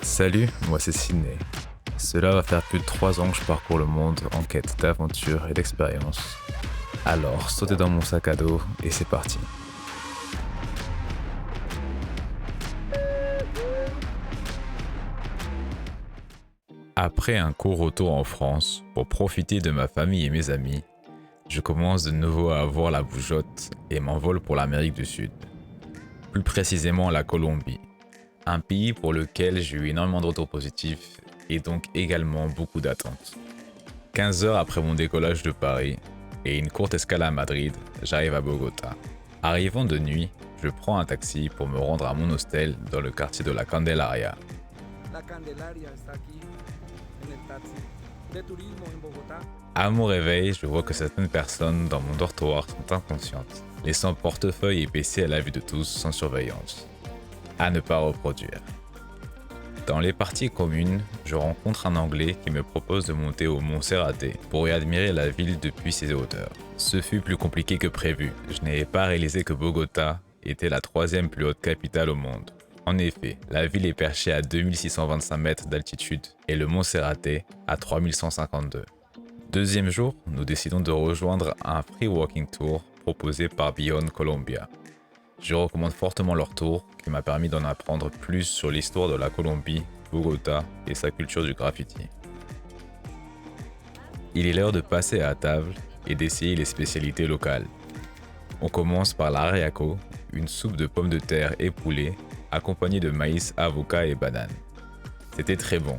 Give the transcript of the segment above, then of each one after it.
Salut, moi c'est Sydney. Cela va faire plus de 3 ans que je parcours le monde en quête d'aventure et d'expérience. Alors, sautez dans mon sac à dos et c'est parti. Après un court retour en France, pour profiter de ma famille et mes amis, je commence de nouveau à avoir la bougeotte et m'envole pour l'Amérique du Sud. Plus précisément la Colombie. Un pays pour lequel j'ai eu énormément de retours positifs et donc également beaucoup d'attentes. 15 heures après mon décollage de Paris et une courte escale à Madrid, j'arrive à Bogota. Arrivant de nuit, je prends un taxi pour me rendre à mon hostel dans le quartier de la Candelaria. La Candelaria está aquí en el taxi de turismo en Bogotá. À mon réveil, je vois que certaines personnes dans mon dortoir sont inconscientes, laissant portefeuille et PC à la vue de tous sans surveillance. À ne pas reproduire. Dans les parties communes, je rencontre un Anglais qui me propose de monter au Mont Serraté pour y admirer la ville depuis ses hauteurs. Ce fut plus compliqué que prévu. Je n'avais pas réalisé que Bogota était la troisième plus haute capitale au monde. En effet, la ville est perchée à 2625 mètres d'altitude et le Mont Serraté à 3152. Deuxième jour, nous décidons de rejoindre un free walking tour proposé par Beyond Colombia. Je recommande fortement leur tour qui m'a permis d'en apprendre plus sur l'histoire de la Colombie, Bogota et sa culture du graffiti. Il est l'heure de passer à table et d'essayer les spécialités locales. On commence par l'ariaco, une soupe de pommes de terre et poulet accompagnée de maïs, avocat et banane. C'était très bon.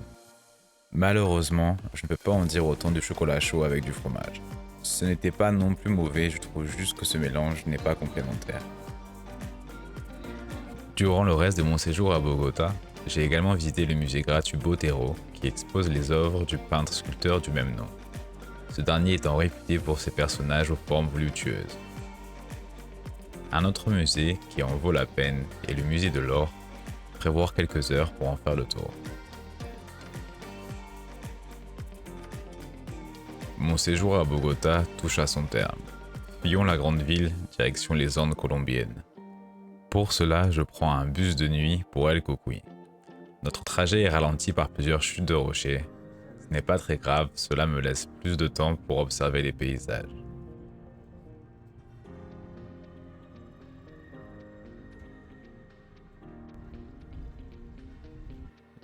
Malheureusement, je ne peux pas en dire autant du chocolat chaud avec du fromage. Ce n'était pas non plus mauvais, je trouve juste que ce mélange n'est pas complémentaire. Durant le reste de mon séjour à Bogota, j'ai également visité le musée gratuit Botero qui expose les œuvres du peintre sculpteur du même nom. Ce dernier étant réputé pour ses personnages aux formes voluptueuses. Un autre musée qui en vaut la peine est le musée de l'or, prévoir quelques heures pour en faire le tour. Mon séjour à Bogota touche à son terme. Fuyons la grande ville, direction les Andes colombiennes. Pour cela, je prends un bus de nuit pour El Cocuy. Notre trajet est ralenti par plusieurs chutes de rochers. Ce n'est pas très grave, cela me laisse plus de temps pour observer les paysages.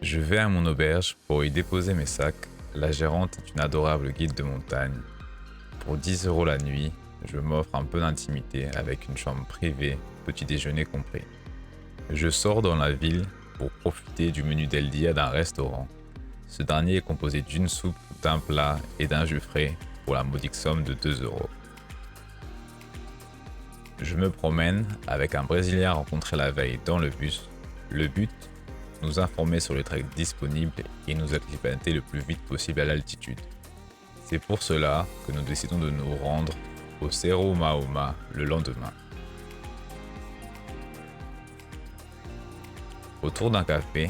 Je vais à mon auberge pour y déposer mes sacs. La gérante est une adorable guide de montagne. Pour 10 € la nuit, je m'offre un peu d'intimité avec une chambre privée, petit déjeuner compris. Je sors dans la ville pour profiter du menu del dia d'un restaurant. Ce dernier est composé d'une soupe, d'un plat et d'un jus frais pour la modique somme de 2 €. Je me promène avec un Brésilien rencontré la veille dans le bus. Le but, nous informer sur les treks disponibles et nous acclimater le plus vite possible à l'altitude. C'est pour cela que nous décidons de nous rendre au Cerro Maoma le lendemain. Autour d'un café,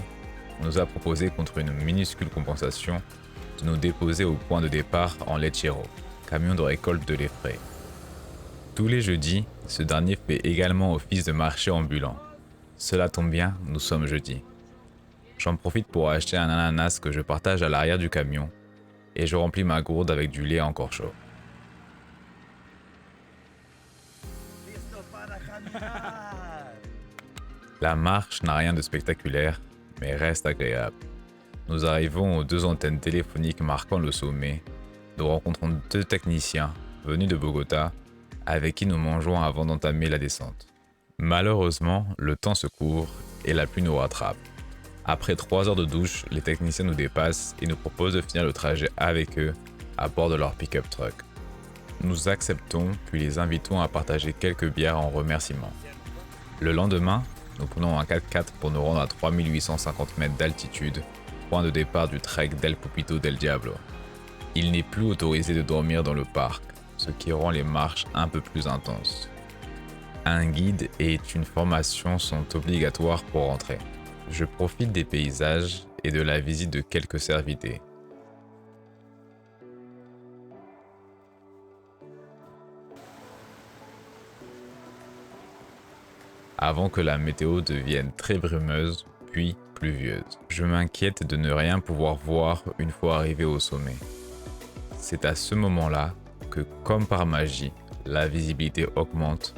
on nous a proposé contre une minuscule compensation de nous déposer au point de départ en Lechero, camion de récolte de lait frais. Tous les jeudis, ce dernier fait également office de marché ambulant. Cela tombe bien, nous sommes jeudi. J'en profite pour acheter un ananas que je partage à l'arrière du camion et je remplis ma gourde avec du lait encore chaud. Listo para caminar. La marche n'a rien de spectaculaire, mais reste agréable. Nous arrivons aux 2 antennes téléphoniques marquant le sommet. Nous rencontrons 2 techniciens venus de Bogota avec qui nous mangeons avant d'entamer la descente. Malheureusement, le temps se couvre et la pluie nous rattrape. Après 3 heures de douche, les techniciens nous dépassent et nous proposent de finir le trajet avec eux à bord de leur pick-up truck. Nous acceptons puis les invitons à partager quelques bières en remerciement. Le lendemain, nous prenons un 4x4 pour nous rendre à 3850 mètres d'altitude, point de départ du trek d'El Pupito del Diablo. Il n'est plus autorisé de dormir dans le parc, ce qui rend les marches un peu plus intenses. Un guide et une formation sont obligatoires pour entrer. Je profite des paysages et de la visite de quelques cervidés. Avant que la météo devienne très brumeuse, puis pluvieuse. Je m'inquiète de ne rien pouvoir voir une fois arrivé au sommet. C'est à ce moment-là que, comme par magie, la visibilité augmente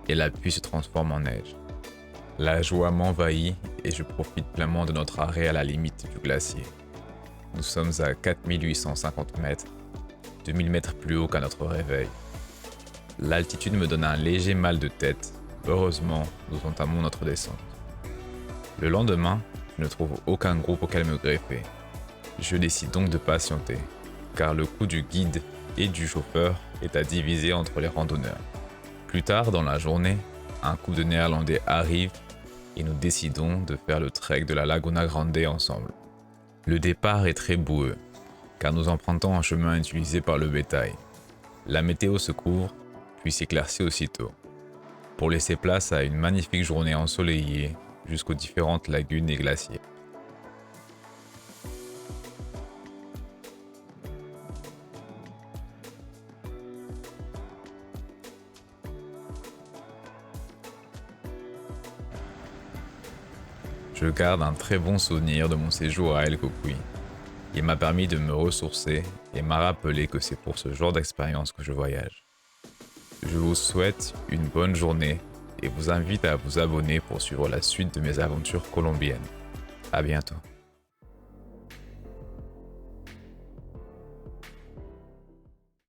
et la pluie se transforme en neige. La joie m'envahit et je profite pleinement de notre arrêt à la limite du glacier. Nous sommes à 4850 mètres, 2000 mètres plus haut qu'à notre réveil. L'altitude me donne un léger mal de tête. Heureusement, nous entamons notre descente. Le lendemain, je ne trouve aucun groupe auquel me greffer. Je décide donc de patienter, car le coût du guide et du chauffeur est à diviser entre les randonneurs. Plus tard dans la journée, un couple de Néerlandais arrive et nous décidons de faire le trek de la Laguna Grande ensemble. Le départ est très boueux, car nous empruntons un chemin utilisé par le bétail. La météo se couvre, puis s'éclaircit aussitôt, pour laisser place à une magnifique journée ensoleillée jusqu'aux différentes lagunes et glaciers. Je garde un très bon souvenir de mon séjour à El Cocuy. Il m'a permis de me ressourcer et m'a rappelé que c'est pour ce genre d'expérience que je voyage. Je vous souhaite une bonne journée et vous invite à vous abonner pour suivre la suite de mes aventures colombiennes. À bientôt.